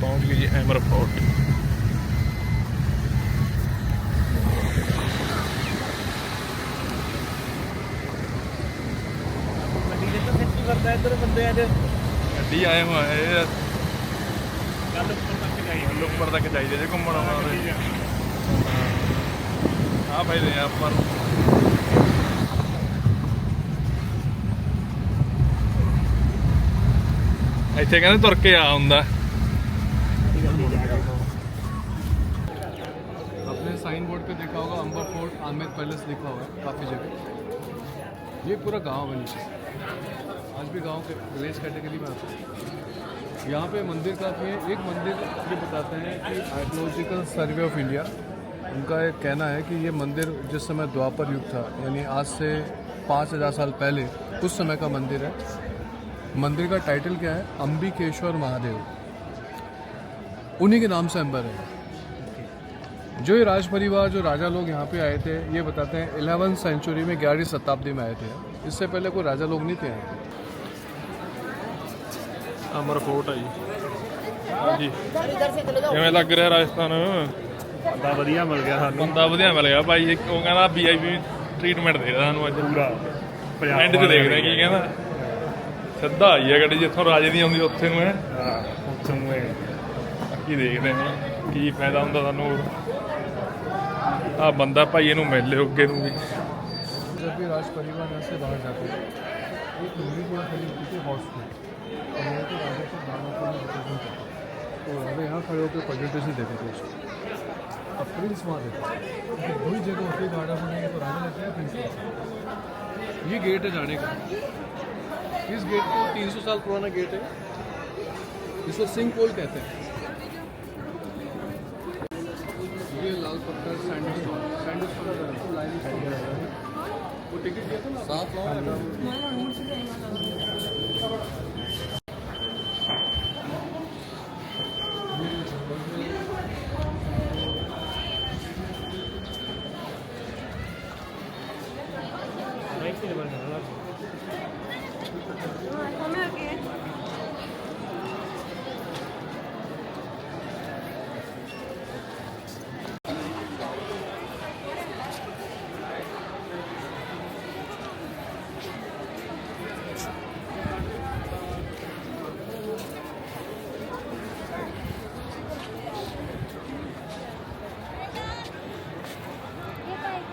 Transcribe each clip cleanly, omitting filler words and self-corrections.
पहुंच गए जी hammer fort. गड्डी आए हुए हैं ऊपर तक चाहिए जी घूमन आना। हाँ भाई रहे ਆਪਾਂ ਨੂੰ ਇੱਥੇ ਕਹਿੰਦੇ ਤੁਰ ਕੇ ਆ ਹੁੰਦਾ। आपने साइन बोर्ड पे देखा होगा अंबर फोर्ट आमेर पैलेस लिखा हुआ है काफ़ी जगह। ये पूरा गांव है नीचे, आज भी गांव के विलेज कैटेगरी में आता है। यहाँ पे मंदिर काफ़ी है। एक मंदिर ये बताते हैं कि आर्कियोलॉजिकल सर्वे ऑफ इंडिया, उनका एक कहना है कि ये मंदिर जिस समय द्वापर युग था, यानी आज से 5000 साल पहले उस समय का मंदिर है। मंदिर का टाइटल क्या है? अंबिकेश्वर महादेव, उन्हीं के नाम से अंबर है। जो ये राज परिवार, जो राजा लोग यहाँ पे आए थे, ये बताते हैं 11वीं सेंचुरी में, 11वीं शताब्दी में आए थे। इससे पहले कोई राजा लोग नहीं थे यहाँ पे। अमर फोर्ट है जी। जी किवें लग रहा राजस्थान? बंदा वधिया मिल गया सानू। बंदा वधिया मिल गया भाई। एक वो कहना VIP ट्रीटमेंट दे रहा सानू अज पूरा एंड च देख रहे की कहना। सीधा आई है गड्डी जिथों राजे दी आउंदी उत्थे नूं है। हाँ उत्थे नूं है। बाकी देखते हैं की फायदा हुंदा सानू। आ बंदा भाई इहनूं मिल लिओ अगे नूं भी। जब भी राज परिवार यहाँ से बाहर जाते हैं, एक मूवी को खड़ी होती थी हाउसफुल, और यहाँ के राजा को दानापुर में रिप्रेजेंट करते हैं। तो राजा यहाँ खड़े होकर प्रेजेंटेशन देते थे उसको। अब प्रिंस वहाँ देते, दो ही जगह होती है दानापुर में, तो राजा लेते हैं, प्रिंस लेते हैं। ये गेट है जाने का। इस गेट को 300 साल पुराना गेट है, इसको सिंह पोल कहते हैं। ये लाल पत्थर सैंडस्टोन लाइन वो टिकट दिया था ना, 7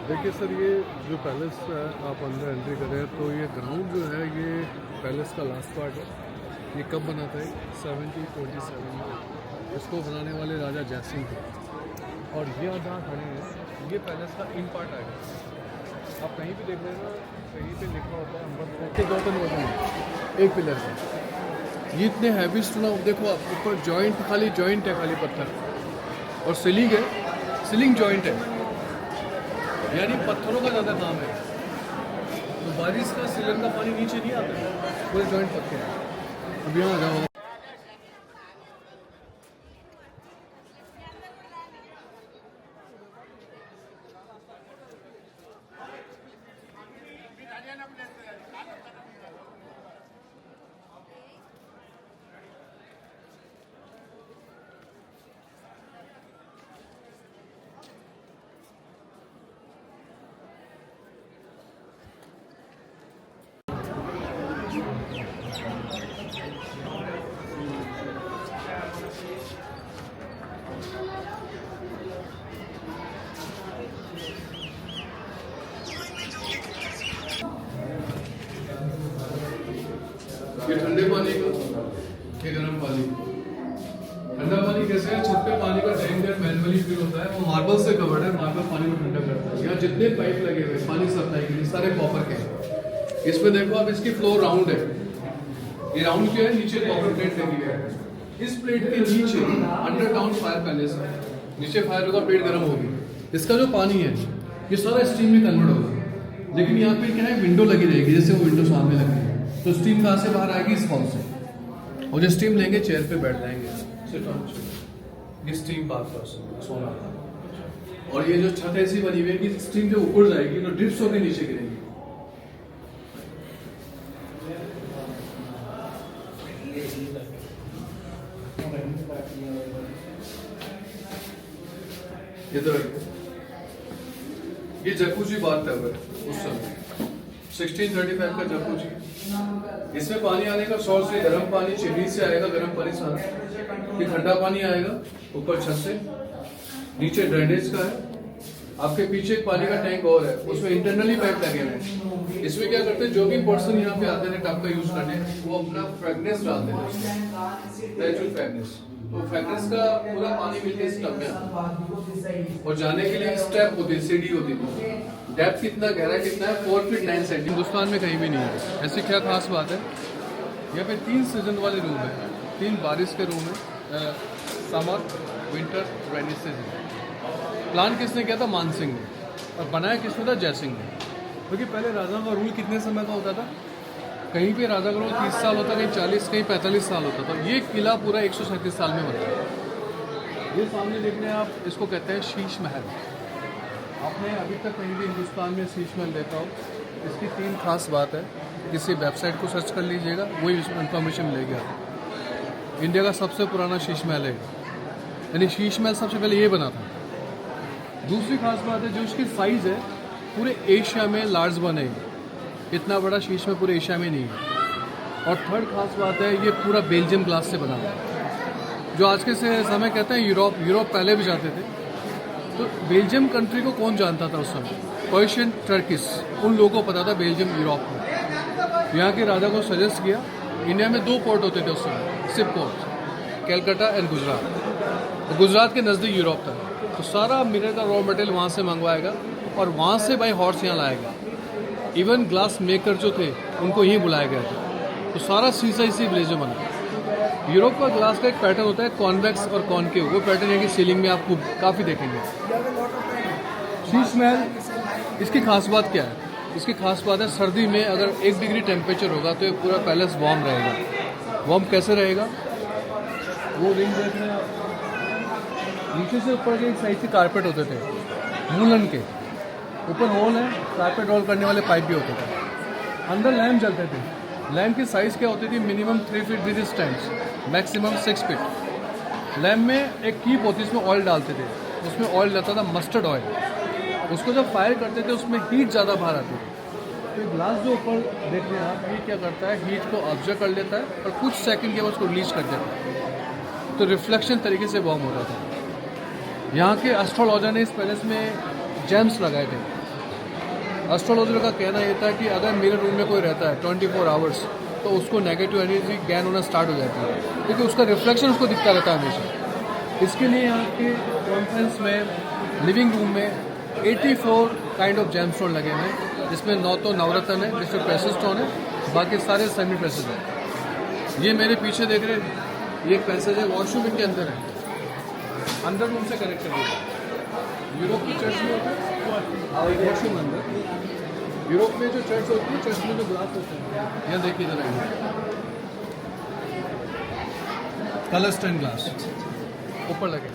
देखिए सर, ये जो पैलेस है, आप अंदर एंट्री करें तो ये ग्राउंड जो है, ये पैलेस का लास्ट पार्ट है। ये कब बना था? 1727 में। इसको बनाने वाले राजा जयसिंह थे। और ये आप जहाँ खड़े हैं, ये पैलेस का इन पार्ट आएगा। आप कहीं भी देख रहे हैं ना, कहीं पे लिखा होता है अंबर फोर्ट के 2 पिलर होते हैं, एक पिलर का। ये इतने हैवी स्टोन, देखो आप ऊपर जॉइंट, खाली जॉइंट है, खाली पत्थर, और सीलिंग है, सीलिंग जॉइंट है, यानी पत्थरों का ज़्यादा काम है। तो बारिश का सीलन का पानी नीचे नहीं आता, पूरे जॉइंट पत्थर है। अब यहाँ आ जाओ। ये ठंडे पानी का, ये गर्म पानी। ठंडा पानी कैसे है? छत पे पानी का टैंक है, मैनुअली फिल होता है, वो मार्बल से कवर्ड है, मार्बल पानी को ठंडा करता है। यहाँ जितने पाइप लगे हुए पानी सप्लाई के लिए, सारे कॉपर के हैं। इसमें देखो आप, इसकी फ्लोर राउंड है। ये राउंड क्या है? नीचे कॉपर प्लेट लगी हुई है। इस प्लेट के नीचे अंडरग्राउंड फायर पैलेस है। नीचे फायर होगा, पेट गर्म होगी, इसका जो पानी है ये सारा स्टीम में कन्वर्ट होगा। लेकिन यहाँ पे क्या है? विंडो लगी रहेगी, जैसे वो विंडो सामने लगी है, तो स्टीम कहाँ से बाहर आएगी? इस हॉल से। और जो स्टीम लेंगे, चेयर पे बैठ जाएंगे, ये स्टीम बात कर सोना। और ये जो छत ऐसी बनी हुई है कि स्टीम जो ऊपर जाएगी तो ड्रिप्स होकर नीचे गिरेगी। इधर ये जकूजी बात है उस समय 1635 का जकूजी। इसमें पानी आने का सोर्स ये गर्म पानी चिमनी से आएगा, गर्म पानी से ये ठंडा पानी आएगा ऊपर छत से, नीचे ड्रेनेज का है। आपके पीछे एक पानी का टैंक और है, उसमें इंटरनली पाइप लगे हुए हैं। इसमें क्या करते हैं, जो भी पर्सन यहाँ पे आते हैं टब का यूज करने, वो अपना फ्रेगनेंस डालते हैं, नेचुरल फ्रेगनेंस। तो फ्रेगनेंस का पूरा पानी मिलके इस टब में आता है। और जाने के लिए स्टेप होती है, सीढ़ी होती है। डेप्थ कितना, गहरा कितना है, 4 फीट 9 सेंटीमीटर। हिंदुस्तान में कहीं भी नहीं है। ऐसी क्या खास बात है, यहाँ पे 3 सीजन वाले रूम है, 3 बारिश के रूम है, summer, winter, rainy season. Plan किसने किया था? मान सिंह ने। और बनाया किसने था? जय सिंह ने। क्योंकि पहले राजा का रूल कितने समय का होता था? कहीं पे राजा का रूल 30 साल होता, कहीं 40, कहीं 45 साल होता था। ये किला पूरा 137 साल में बना है। ये सामने देख रहे हैं आप, इसको कहते हैं शीश महल। आपने अभी तक कहीं भी हिंदुस्तान में शीश महल देखा हो? इसकी 3 खास बात है। किसी वेबसाइट को सर्च कर लीजिएगा, वही इन्फॉर्मेशन मिलेगी आपको। इंडिया का सबसे पुराना शीश महल है, यानी शीश महल सबसे पहले ये बना था। दूसरी खास बात है, जो इसकी साइज़ है पूरे एशिया में लार्ज बने हैं। इतना बड़ा शीश में पूरे एशिया में नहीं है। और थर्ड खास बात है, ये पूरा बेल्जियम ग्लास से बना है। जो आज के समय कहते हैं यूरोप पहले भी जाते थे। तो बेल्जियम कंट्री को कौन जानता था उस समय? पर्शियन, टर्किश, उन लोगों को पता था बेल्जियम यूरोप में। यहाँ के राजा को सजेस्ट किया। इंडिया में 2 पोर्ट होते थे उस समय, ship port, Calcutta and Gujarat. Gujarat के नज़दीक यूरोप था, तो सारा मिरर का रॉ मटेरियल वहाँ से मंगवाएगा और वहाँ से बाई हॉर्स यहाँ लाएगा। इवन ग्लास मेकर जो थे उनको यहीं बुलाया गया था। तो सारा शीशा इसी विलेज में बना। यूरोप का ग्लास का एक पैटर्न होता है कॉन्वेक्स और कॉनकेव। वो पैटर्न है कि सीलिंग में आपको काफ़ी देखेंगे। शीश महल, इसकी खास बात क्या है? इसकी खास बात है, सर्दी में अगर 1 डिग्री टेम्परेचर होगा तो ये पूरा पैलेस वार्म रहेगा। वार्म कैसे रहेगा? वो रिंग देख रहे हैं आप, नीचे से ऊपर के एक साइड से कारपेट होते थे वूलन के, ऊपर होल है, कारपेट रोल करने वाले पाइप भी होते थे। अंदर लैम्प जलते थे। लैम्प की साइज़ क्या होती थी? Minimum 3 feet with stands, maximum 6 feet. Lamp में एक कीप होती है, इसमें ऑयल डालते थे। उसमें ऑयल रहता था मस्टर्ड ऑयल। उसको जब फायर करते थे उसमें हीट ज़्यादा बाहर आती थी। तो ग्लास जो ऊपर देख रहे हैं आप, ये क्या करता है, हीट को ऑब्जर्व कर लेता है और कुछ सेकंड के बाद उसको रिलीज कर देता है। तो रिफ्लेक्शन तरीके से वार्म होता था। यहाँ के एस्ट्रोलॉजर ने इस पैलेस में जेम्स लगाए थे। एस्ट्रोलॉजर का कहना ये था कि अगर मेरे रूम में कोई रहता है 24 आवर्स, तो उसको नेगेटिव एनर्जी गैन होना स्टार्ट हो जाती है, क्योंकि उसका रिफ्लेक्शन उसको दिखता रहता है हमेशा। इसके लिए यहाँ के कॉन्फ्रेंस में, लिविंग रूम में 84 काइंड ऑफ जेम स्टोन लगे हुए हैं, जिसमें 9 तो नवरत्न है, जिसमें प्रेशर स्टोन है, बाकी सारे सेमी प्रेशर है। ये मेरे पीछे देख रहे हैं, ये पैसेज है, वॉशरूम इनके अंदर है, अंदर रूम से कनेक्ट कर दिया। यूरोप की चर्च में होता है वॉशरूम अंदर। यूरोप में जो चर्च होती है, चर्च में जो ग्लास होते हैं, यहाँ देखिए जरा, कलर स्टैंड ग्लास ऊपर लगे।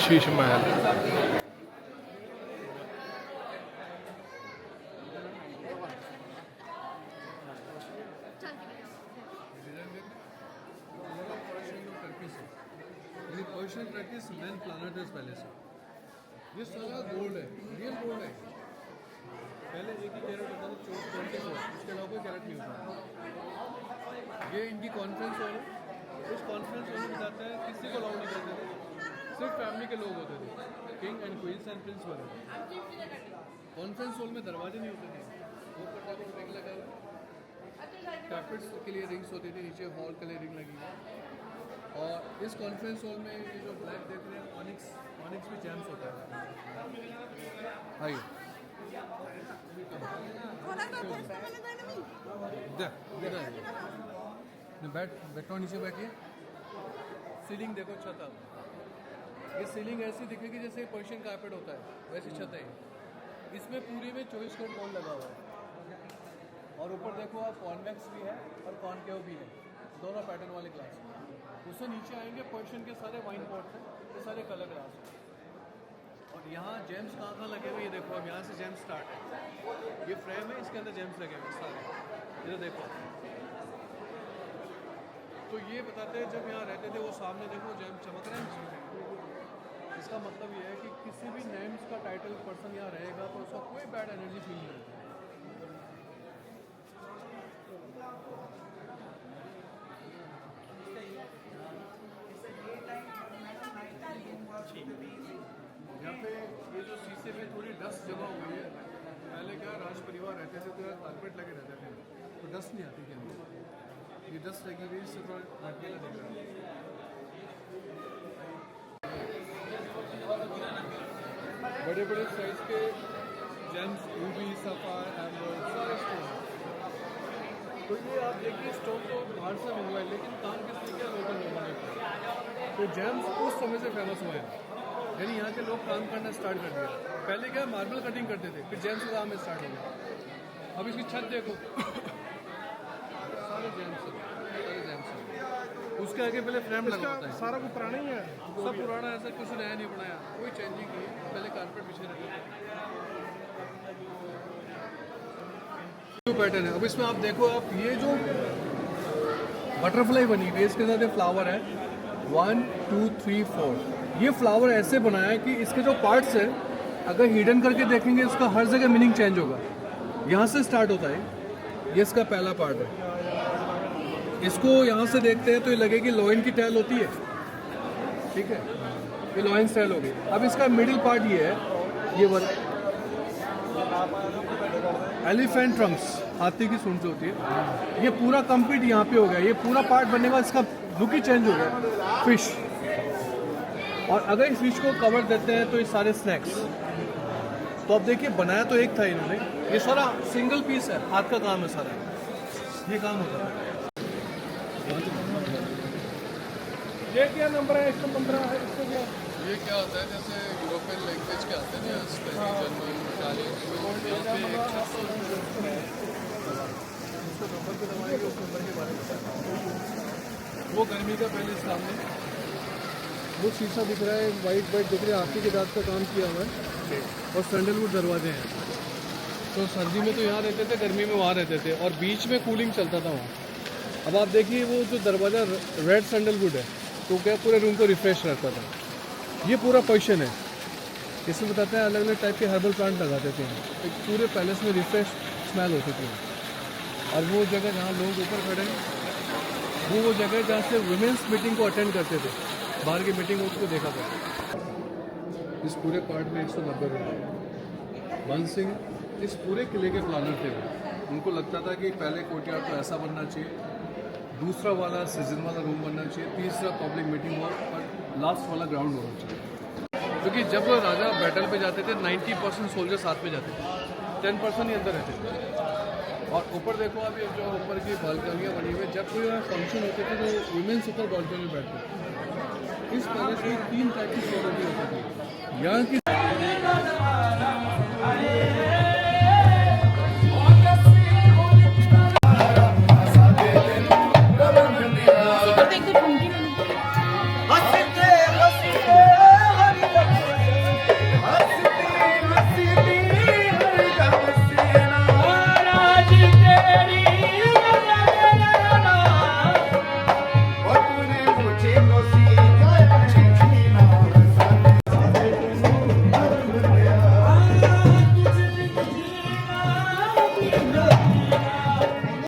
Sheesh Mahal Persian Turkish man प्लानेटस palace है। ये सारा गोल्ड है, रियल गोल्ड है। पहले एक ही कैरेट होता था, 24, उसके अलावा कोई कैरेट नहीं होता। ये इनकी कॉन्फ्रेंस हॉल है। उस कॉन्फ्रेंस हॉल में बताता है किसी को अलाउ नहीं करते थे, सिर्फ फैमिली के लोग होते थे, king and queen's and Prince वगैरह। कॉन्फ्रेंस हॉल में दरवाजे नहीं होते थे, वो पर रिंग लगा हुआ, कार्पेट्स के लिए रिंग्स होती थी, नीचे हॉल के लिए रिंग लगी है। और इस कॉन्फ्रेंस हॉल में ये जो ब्लैक देख रहे हैं, ऑनिक्स भी जेम्स होता है। आइए, बैठो नीचे बैठिए। सीलिंग देखो, छत अब ये सीलिंग ऐसी दिखेगी जैसे पर्शियन कारपेट होता है, वैसी छत है। इसमें पूरी में 24 कैरेट गोल्ड लगा हुआ है। और ऊपर देखो आप कॉन्वेक्स भी है और कॉनकेव भी है, दोनों पैटर्न वाले ग्लास। उससे नीचे आएंगे पर्शियन के सारे वाइन पॉट्स हैं, ये सारे कलर ग्लास हैं। और यहाँ जेम्स कहाँ लगे हुए ये देखो, अब यहाँ से जेम्स स्टार्ट है। ये फ्रेम है, इसके अंदर जेम्स लगे हुए सारे, ये देखो। तो ये बताते हैं जब यहाँ रहते थे वो सामने देखो जेम्स चमक रहे हैं। इसका मतलब ये है कि किसी भी नेम्स का टाइटल पर्सन यहाँ रहेगा तो उसका कोई बैड एनर्जी फील नहीं होती। यहाँ पे ये जो शीशे में थोड़ी डस्ट जमा हुई है, पहले क्या राज परिवार रहते थे तो कारपेट लगे रहते थे, तो डस्ट नहीं आती क्या, ये डस्ट लगी हुई इससे थोड़ा अकेला दिख रहा है। बड़े बड़े साइज के जेम्स, रूबी, सफायर, एमराल्ड, सारे स्टोन। तो ये आप देखिए स्टोन तो बाहर से मिल हुआ है, लेकिन काम किसने किया, लोकल लोगों ने किया। तो जेम्स उस समय से फेमस हुए हैं, यानी यहाँ के लोग काम करना स्टार्ट कर दिया। पहले क्या मार्बल कटिंग करते थे, फिर जेम्स का काम स्टार्ट हो गया। अब इसकी छत देखो, सारे जेम्स, सारे जेम्स। उसके आगे पहले फ्रेम लगा होता है, सारा कुछ पुराना ही है। सब पुराना, ऐसा कुछ नया नहीं बनाया, कोई चेंजिंग नहीं है। पहले कारपेट बिछे रहते थे। पैटर्न है। अब इसमें आप देखो, आप ये जो बटरफ्लाई बनी हुई है, इसके साथ फ्लावर है 1 2 3 4। ये फ्लावर ऐसे बनाया है कि इसके जो पार्ट्स है, अगर हिडन करके देखेंगे इसका हर जगह मीनिंग चेंज होगा। यहाँ से स्टार्ट होता है, ये इसका पहला पार्ट है। इसको यहाँ से देखते हैं तो ये लगेगी लॉइन की टैल होती है, ठीक है, ये लॉइन स्टाइल होगी। अब इसका मिडिल पार्ट ये है, ये वाला एलिफेंट ट्रंक्स, हाथी की सूंड जो होती है, ये पूरा कंप्लीट यहाँ पे हो गया। ये पूरा पार्ट बनने के बाद इसका लुक ही चेंज हो गया, फिश। और अगर इस फिश को कवर देते हैं तो ये सारे स्नैक्स। तो अब देखिए, बनाया तो एक था इन्होंने, ये सारा सिंगल पीस है, हाथ का काम है सारा, ये काम होता है। ये क्या नंबर है? 115 है, इसको क्या? ये क्या होता है, जैसे यूरोपियन लैंग्वेज के आते हैं, जर्मन, इटालियन, उसको नंबर पे दबाएंगे, उस नंबर के बारे में बताएंगे। वो गर्मी का पहले सामने वो शीशा दिख रहा है, वाइट दिख रहा है, हाथी के दांत का काम किया हुआ है, और सैंडलवुड दरवाजे हैं। तो सर्दी में तो यहाँ रहते थे, गर्मी में वहाँ रहते थे, और बीच में कूलिंग चलता था वहाँ। अब आप देखिए, वो जो दरवाज़ा रेड सैंडलवुड है, तो क्या पूरे रूम को रिफ्रेश रखता था। ये पूरा पोजीशन है, इसमें बताते हैं अलग अलग टाइप के हर्बल प्लांट लगाते थे, एक पूरे पैलेस में रिफ्रेश स्मेल होती थी। और वो जगह जहाँ लोग ऊपर खड़े हैं, वो जगह जहाँ से वुमेंस मीटिंग को अटेंड करते थे, बाहर की मीटिंग उसको देखा था। इस पूरे पार्ट में 190 रुपये। वन सिंह इस पूरे किले के प्लानर थे। उनको लगता था कि पहले कोर्टयार्ड तो ऐसा बनना चाहिए, दूसरा वाला सीजन वाला रूम बनना चाहिए, तीसरा पब्लिक मीटिंग हॉल, और लास्ट वाला ग्राउंड होना चाहिए। क्योंकि जब राजा बैटल पे जाते थे 90% सोल्जर साथ में जाते थे, 10% ही अंदर रहते थे। और ऊपर देखो, अभी जो ऊपर की बालकनियाँ बनी हुई है, जब कोई फंक्शन होते थे तो वुमेन्स ऊपर बालकनी में बैठते थे। इस पैलेस में 3 टाइप की सिक्योरिटी होती थी। यहाँ की